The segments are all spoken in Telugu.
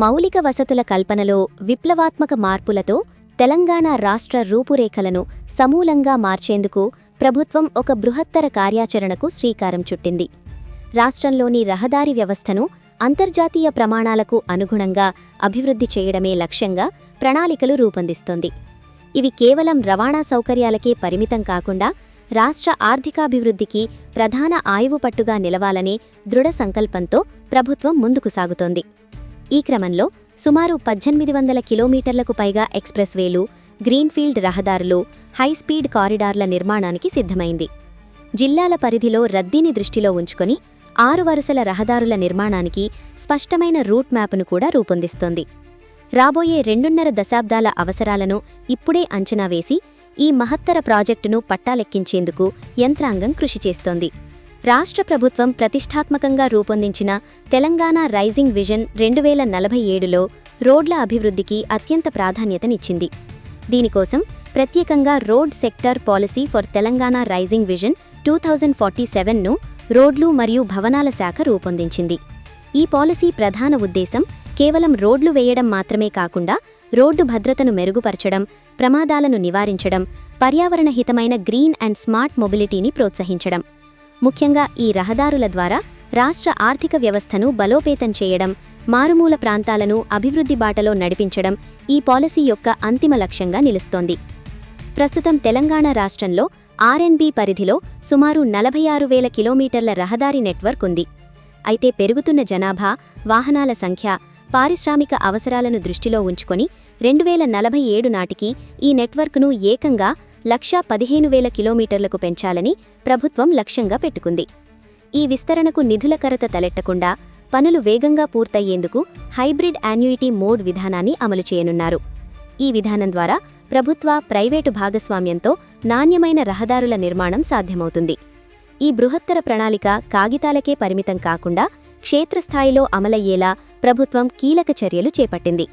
మౌలిక వసతుల కల్పనలో విప్లవాత్మక మార్పులతో తెలంగాణ రాష్ట్ర రూపురేఖలను సమూలంగా మార్చేందుకు ప్రభుత్వం ఒక బృహత్తర కార్యాచరణకు శ్రీకారం చుట్టింది. రాష్ట్రంలోని రహదారి వ్యవస్థను అంతర్జాతీయ ప్రమాణాలకు అనుగుణంగా అభివృద్ధి చేయడమే లక్ష్యంగా ప్రణాళికలు రూపొందిస్తోంది. ఇవి కేవలం రవాణా సౌకర్యాలకే పరిమితం కాకుండా రాష్ట్ర ఆర్థికాభివృద్ధికి ప్రధాన ఆయువుపట్టుగా నిలవాలనే దృఢ సంకల్పంతో ప్రభుత్వం ముందుకు సాగుతోంది. ఈ క్రమంలో సుమారు 1800 కిలోమీటర్లకు పైగా ఎక్స్ప్రెస్వేలు, గ్రీన్ఫీల్డ్ రహదారులు, హైస్పీడ్ కారిడార్ల నిర్మాణానికి సిద్ధమైంది. జిల్లాల పరిధిలో రద్దీని దృష్టిలో ఉంచుకొని 6 వరుసల రహదారుల నిర్మాణానికి స్పష్టమైన రూట్ మ్యాప్ను కూడా రూపొందిస్తోంది. రాబోయే 2.5 దశాబ్దాల అవసరాలను ఇప్పుడే అంచనా వేసి ఈ మహత్తర ప్రాజెక్టును పట్టాలెక్కించేందుకు యంత్రాంగం కృషి చేస్తోంది. రాష్ట్ర ప్రభుత్వం ప్రతిష్టాత్మకంగా రూపొందించిన తెలంగాణ రైజింగ్ విజన్ 2047లో రోడ్ల అభివృద్ధికి అత్యంత ప్రాధాన్యతనిచ్చింది. దీనికోసం ప్రత్యేకంగా road sector policy for Telangana Rising Vision 2047ను రోడ్లు మరియు భవనాల శాఖ రూపొందించింది. ఈ పాలసీ ప్రధాన ఉద్దేశం కేవలం రోడ్లు వేయడం మాత్రమే కాకుండా రోడ్డు భద్రతను మెరుగుపరచడం, ప్రమాదాలను నివారించడం, పర్యావరణ హితమైన గ్రీన్ అండ్ స్మార్ట్ మొబిలిటీని ప్రోత్సహించడం. ముఖ్యంగా ఈ రహదారుల ద్వారా రాష్ట్ర ఆర్థిక వ్యవస్థను బలోపేతం చేయడం, మారుమూల ప్రాంతాలను అభివృద్ధి బాటలో నడిపించడం ఈ పాలసీ యొక్క అంతిమ లక్ష్యంగా నిలుస్తోంది. ప్రస్తుతం తెలంగాణ రాష్ట్రంలో ఆర్ఎన్బి పరిధిలో సుమారు 46,000 కిలోమీటర్ల రహదారి నెట్వర్క్ ఉంది. అయితే పెరుగుతున్న జనాభా, వాహనాల సంఖ్య, పారిశ్రామిక అవసరాలను దృష్టిలో ఉంచుకొని 2047 నాటికి ఈ నెట్వర్క్ను ఏకంగా 115,000 కిలోమీటర్లకు పెంచాలని ప్రభుత్వం లక్ష్యంగా పెట్టుకుంది. ఈ విస్తరణకు నిధుల కొరత తలెట్టకుండా పనులు వేగంగా పూర్తయ్యేందుకు హైబ్రిడ్ యాన్యుయిటీ మోడ్ విధానాన్ని అమలు చేయనున్నారు. ఈ విధానం ద్వారా ప్రభుత్వ, ప్రైవేటు భాగస్వామ్యంతో నాణ్యమైన రహదారుల నిర్మాణం సాధ్యమవుతుంది. ఈ బృహత్తర ప్రణాళిక కాగితాలకే పరిమితం కాకుండా క్షేత్రస్థాయిలో అమలయ్యేలా ప్రభుత్వం కీలక చర్యలు చేపట్టింది.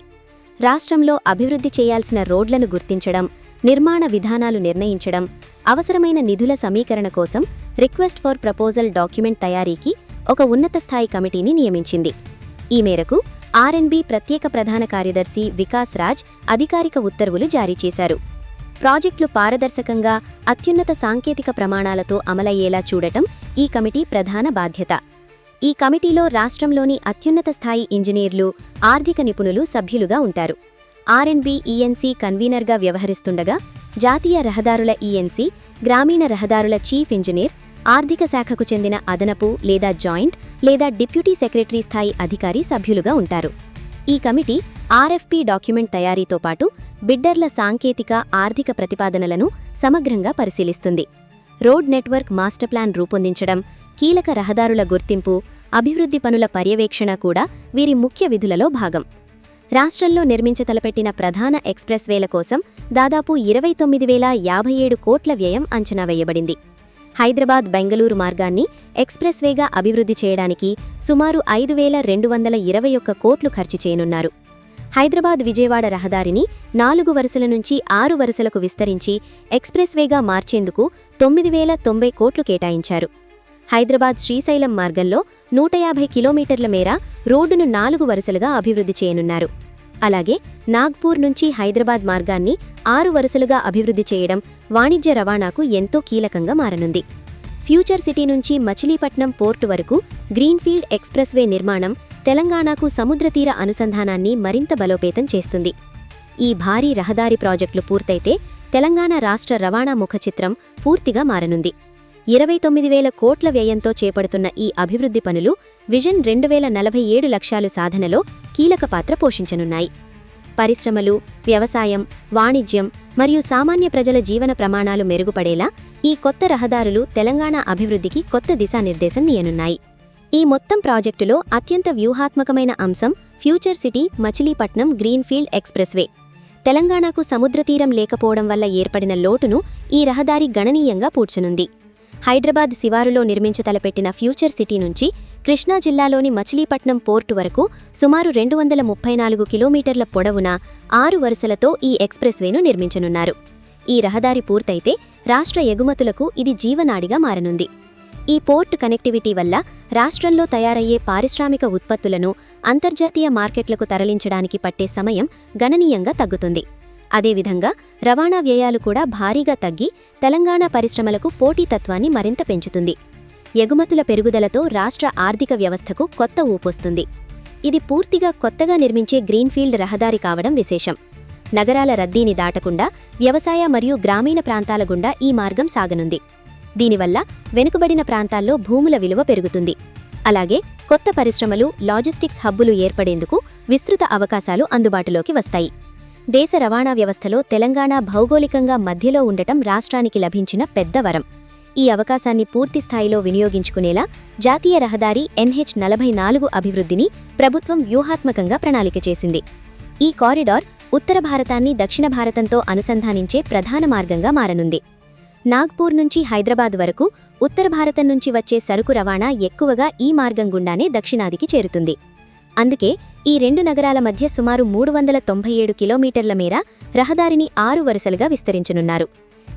రాష్ట్రంలో అభివృద్ధి చేయాల్సిన రోడ్లను గుర్తించడం, నిర్మాణ విధానాలు నిర్ణయించడం, అవసరమైన నిధుల సమీకరణ కోసం రిక్వెస్ట్ ఫర్ ప్రపోజల్ డాక్యుమెంట్ తయారీకి ఒక ఉన్నత స్థాయి కమిటీని నియమించింది. ఈ మేరకు ఆర్ఎన్బి ప్రత్యేక ప్రధాన కార్యదర్శి వికాస్ రాజ్ అధికారిక ఉత్తర్వులు జారీ చేశారు. ప్రాజెక్టులు పారదర్శకంగా, అత్యున్నత సాంకేతిక ప్రమాణాలతో అమలయ్యేలా చూడటం ఈ కమిటీ ప్రధాన బాధ్యత. ఈ కమిటీలో రాష్ట్రంలోని అత్యున్నత స్థాయి ఇంజనీర్లు, ఆర్థిక నిపుణులు సభ్యులుగా ఉంటారు. ఆర్ఎన్బి ఈఎన్సీ కన్వీనర్గా వ్యవహరిస్తుండగా జాతీయ రహదారుల ఈఎన్సీ, గ్రామీణ రహదారుల చీఫ్ ఇంజనీర్, ఆర్థిక శాఖకు చెందిన అదనపు లేదా జాయింట్ లేదా డిప్యూటీ సెక్రటరీ స్థాయి అధికారి సభ్యులుగా ఉంటారు. ఈ కమిటీ ఆర్ఎఫ్పి డాక్యుమెంట్ తయారీతో పాటు బిడ్డర్ల సాంకేతిక, ఆర్థిక ప్రతిపాదనలను సమగ్రంగా పరిశీలిస్తుంది. రోడ్ నెట్వర్క్ మాస్టర్ ప్లాన్ రూపొందించడం, కీలక రహదారుల గుర్తింపు, అభివృద్ధి పనుల పర్యవేక్షణ కూడా వీరి ముఖ్య విధులలో భాగం. రాష్ట్రంలో నిర్మించతలపెట్టిన ప్రధాన ఎక్స్ప్రెస్వేల కోసం దాదాపు 29,057 కోట్ల వ్యయం అంచనా వేయబడింది. హైదరాబాద్ బెంగళూరు మార్గాన్ని ఎక్స్ప్రెస్వేగా అభివృద్ధి చేయడానికి సుమారు 5,221 కోట్లు ఖర్చు చేయనున్నారు. హైదరాబాద్ విజయవాడ రహదారిని 4 వరుసల నుంచి 6 వరుసలకు విస్తరించి ఎక్స్ప్రెస్వేగా మార్చేందుకు 9,090 కోట్లు కేటాయించారు. హైదరాబాద్ శ్రీశైలం మార్గంలో 150 కిలోమీటర్ల మేర రోడ్డును 4 వరుసలుగా అభివృద్ధి చేయనున్నారు. అలాగే నాగ్పూర్ నుంచి హైదరాబాద్ మార్గాన్ని 6 వరుసలుగా అభివృద్ధి చేయడం వాణిజ్య రవాణాకు ఎంతో కీలకంగా మారనుంది. ఫ్యూచర్ సిటీ నుంచి మచిలీపట్నం పోర్టు వరకు గ్రీన్ఫీల్డ్ ఎక్స్ప్రెస్వే నిర్మాణం తెలంగాణకు సముద్రతీర అనుసంధానాన్ని మరింత బలోపేతం చేస్తుంది. ఈ భారీ రహదారి ప్రాజెక్టులు పూర్తయితే తెలంగాణ రాష్ట్ర రవాణా ముఖచిత్రం పూర్తిగా మారనుంది. 29,000 కోట్ల వ్యయంతో చేపడుతున్న ఈ అభివృద్ధి పనులు విజన్ 2047 లక్ష్యాలు సాధనలో కీలక పాత్ర పోషించనున్నాయి. పరిశ్రమలు, వ్యవసాయం, వాణిజ్యం మరియు సామాన్య ప్రజల జీవన ప్రమాణాలు మెరుగుపడేలా ఈ కొత్త రహదారులు తెలంగాణ అభివృద్ధికి కొత్త దిశానిర్దేశం నీయనున్నాయి. ఈ మొత్తం ప్రాజెక్టులో అత్యంత వ్యూహాత్మకమైన అంశం future city Machilipatnam greenfield expressway. తెలంగాణకు సముద్రతీరం లేకపోవడం వల్ల ఏర్పడిన లోటును ఈ రహదారి గణనీయంగా పూడ్చనుంది. హైదరాబాద్ శివారులో నిర్మించతలపెట్టిన ఫ్యూచర్ సిటీ నుంచి కృష్ణా జిల్లాలోని మచిలీపట్నం పోర్టు వరకు సుమారు 234 కిలోమీటర్ల పొడవున 6 వరుసలతో ఈ ఎక్స్ప్రెస్వేను నిర్మించనున్నారు. ఈ రహదారి పూర్తయితే రాష్ట్ర ఎగుమతులకు ఇది జీవనాడిగా మారనుంది. ఈ పోర్టు కనెక్టివిటీ వల్ల రాష్ట్రంలో తయారయ్యే పారిశ్రామిక ఉత్పత్తులను అంతర్జాతీయ మార్కెట్లకు తరలించడానికి పట్టే సమయం గణనీయంగా తగ్గుతుంది. అదేవిధంగా రవాణా వ్యయాలు కూడా భారీగా తగ్గి తెలంగాణ పరిశ్రమలకు పోటీతత్వాన్ని మరింత పెంచుతుంది. ఎగుమతుల పెరుగుదలతో రాష్ట్ర ఆర్థిక వ్యవస్థకు కొత్త ఊపొస్తుంది. ఇది పూర్తిగా కొత్తగా నిర్మించే గ్రీన్ఫీల్డ్ రహదారి కావడం విశేషం. నగరాల రద్దీని దాటకుండా వ్యవసాయ మరియు గ్రామీణ ప్రాంతాల గుండా ఈ మార్గం సాగనుంది. దీనివల్ల వెనుకబడిన ప్రాంతాల్లో భూముల విలువ పెరుగుతుంది. అలాగే కొత్త పరిశ్రమలు, లాజిస్టిక్స్ హబ్బులు ఏర్పడేందుకు విస్తృత అవకాశాలు అందుబాటులోకి వస్తాయి. దేశ రవాణా వ్యవస్థలో తెలంగాణ భౌగోళికంగా మధ్యలో ఉండటం రాష్ట్రానికి లభించిన పెద్ద వరం. ఈ అవకాశాన్ని పూర్తిస్థాయిలో వినియోగించుకునేలా జాతీయ రహదారి NH-44 అభివృద్ధిని ప్రభుత్వం వ్యూహాత్మకంగా ప్రణాళిక చేసింది. ఈ కారిడార్ ఉత్తర భారతాన్ని దక్షిణ భారతంతో అనుసంధానించే ప్రధాన మార్గంగా మారనుంది. నాగ్పూర్ నుంచి హైదరాబాద్ వరకు ఉత్తర భారతం నుంచి వచ్చే సరుకు రవాణా ఎక్కువగా ఈ మార్గం గుండానే దక్షిణాదికి చేరుతుంది. అందుకే ఈ రెండు నగరాల మధ్య సుమారు 397 కిలోమీటర్ల మేర రహదారిని 6 వరుసలుగా విస్తరించనున్నారు.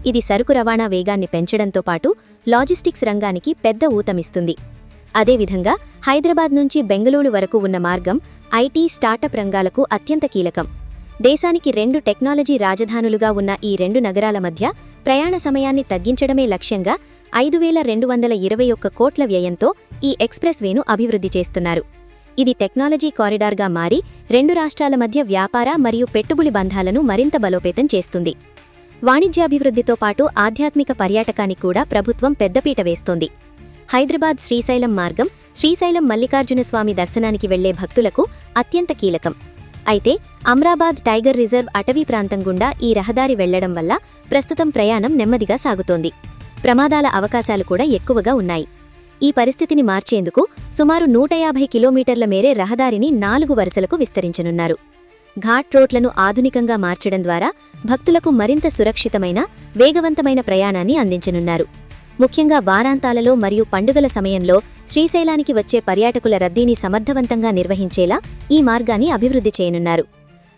ఇది సరుకు రవాణా వేగాన్ని పెంచడంతో పాటు లాజిస్టిక్స్ రంగానికి పెద్ద ఊతమిస్తుంది. అదేవిధంగా హైదరాబాద్ నుంచి బెంగళూరు వరకు ఉన్న మార్గం ఐటీ, స్టార్టప్ రంగాలకు అత్యంత కీలకం. దేశానికి 2 టెక్నాలజీ రాజధానులుగా ఉన్న ఈ రెండు నగరాల మధ్య ప్రయాణ సమయాన్ని తగ్గించడమే లక్ష్యంగా 5,221 కోట్ల వ్యయంతో ఈ ఎక్స్ప్రెస్ వేను అభివృద్ధి చేస్తున్నారు. ఇది టెక్నాలజీ కారిడార్గా మారి రెండు రాష్ట్రాల మధ్య వ్యాపార మరియు పెట్టుబడి బంధాలను మరింత బలోపేతం చేస్తుంది. వాణిజ్యాభివృద్ధితో పాటు ఆధ్యాత్మిక పర్యాటకానికి కూడా ప్రభుత్వం పెద్దపీట వేస్తోంది. హైదరాబాద్ శ్రీశైలం మార్గం శ్రీశైలం మల్లికార్జున స్వామి దర్శనానికి వెళ్లే భక్తులకు అత్యంత కీలకం. అయితే అమ్రాబాద్ టైగర్ రిజర్వ్ అటవీ ప్రాంతం గుండా ఈ రహదారి వెళ్లడం వల్ల ప్రస్తుతం ప్రయాణం నెమ్మదిగా సాగుతోంది. ప్రమాదాల అవకాశాలు కూడా ఎక్కువగా ఉన్నాయి. ఈ పరిస్థితిని మార్చేందుకు సుమారు 150 కిలోమీటర్ల మేరే రహదారిని 4 వరుసలకు విస్తరించనున్నారు. ఘాట్ రోడ్లను ఆధునికంగా మార్చడం ద్వారా భక్తులకు మరింత సురక్షితమైన, వేగవంతమైన ప్రయాణాన్ని అందించనున్నారు. ముఖ్యంగా వారాంతాలలో మరియు పండుగల సమయంలో శ్రీశైలానికి వచ్చే పర్యాటకుల రద్దీని సమర్థవంతంగా నిర్వహించేలా ఈ మార్గాన్ని అభివృద్ధి చేయనున్నారు.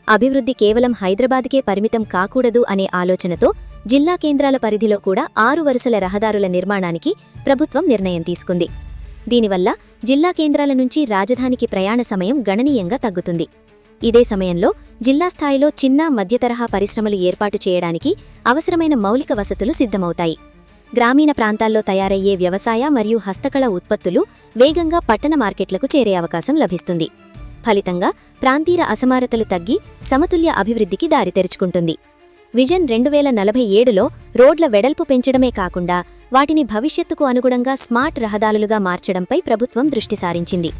అభివృద్ధి కేవలం హైదరాబాద్కే పరిమితం కాకూడదు అనే ఆలోచనతో జిల్లా కేంద్రాల పరిధిలో కూడా 6 వరుసల రహదారుల నిర్మాణానికి ప్రభుత్వం నిర్ణయం తీసుకుంది. దీనివల్ల జిల్లా కేంద్రాల నుంచి రాజధానికి ప్రయాణ సమయం గణనీయంగా తగ్గుతుంది. ఇదే సమయంలో జిల్లా స్థాయిలో చిన్న, మధ్యతరహా పరిశ్రమలు ఏర్పాటు చేయడానికి అవసరమైన మౌలిక వసతులు సిద్ధమవుతాయి. గ్రామీణ ప్రాంతాల్లో తయారయ్యే వ్యవసాయ మరియు హస్తకళ ఉత్పత్తులు వేగంగా పట్టణ మార్కెట్లకు చేరే అవకాశం లభిస్తుంది. ఫలితంగా ప్రాంతీయ అసమానతలు తగ్గి సమతుల్య అభివృద్ధికి దారి తెరుచుకుంటుంది. విజన్ 2047లో రోడ్ల వెడల్పు పెంచడమే కాకుండా వాటిని భవిష్యత్తుకు అనుగుణంగా స్మార్ట్ రహదారులుగా మార్చడంపై ప్రభుత్వం దృష్టి సారించింది.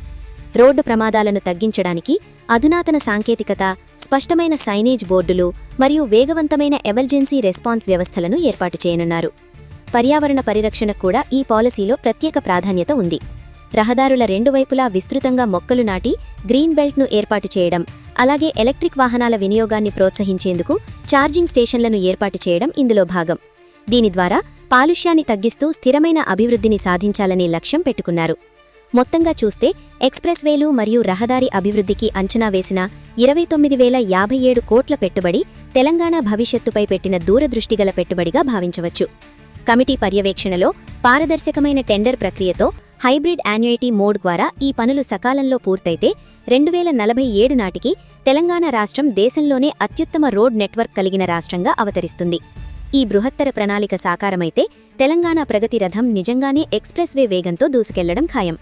రోడ్డు ప్రమాదాలను తగ్గించడానికి అధునాతన సాంకేతికత, స్పష్టమైన సైనేజ్ బోర్డులు మరియు వేగవంతమైన ఎమర్జెన్సీ రెస్పాన్స్ వ్యవస్థలను ఏర్పాటు చేయనున్నారు. పర్యావరణ పరిరక్షణకు కూడా ఈ పాలసీలో ప్రత్యేక ప్రాధాన్యత ఉంది. రహదారుల రెండు వైపులా విస్తృతంగా మొక్కలు నాటి గ్రీన్ బెల్ట్ను ఏర్పాటు చేయడం, అలాగే ఎలక్ట్రిక్ వాహనాల వినియోగాన్ని ప్రోత్సహించేందుకు ఛార్జింగ్ స్టేషన్లను ఏర్పాటు చేయడం ఇందులో భాగం. దీని ద్వారా కాలుష్యాన్ని తగ్గిస్తూ స్థిరమైన అభివృద్ధిని సాధించాలనే లక్ష్యం పెట్టుకున్నారు. మొత్తంగా చూస్తే ఎక్స్ప్రెస్ వేలు మరియు రహదారి అభివృద్ధికి అంచనా వేసిన 29,057 కోట్ల పెట్టుబడి తెలంగాణ భవిష్యత్తుపై పెట్టిన దూరదృష్టిగల పెట్టుబడిగా భావించవచ్చు. కమిటీ పర్యవేక్షణలో పారదర్శకమైన టెండర్ ప్రక్రియతో హైబ్రిడ్ యాన్యుయిటీ మోడ్ ద్వారా ఈ పనులు సకాలంలో పూర్తయితే 2047 నాటికి తెలంగాణ రాష్ట్రం దేశంలోనే అత్యుత్తమ రోడ్ నెట్వర్క్ కలిగిన రాష్ట్రంగా అవతరిస్తుంది. ఈ బృహత్తర ప్రణాళిక సాకారమైతే తెలంగాణ ప్రగతి రథం నిజంగానే ఎక్స్ప్రెస్ వే వేగంతో దూసుకెళ్లడం ఖాయం.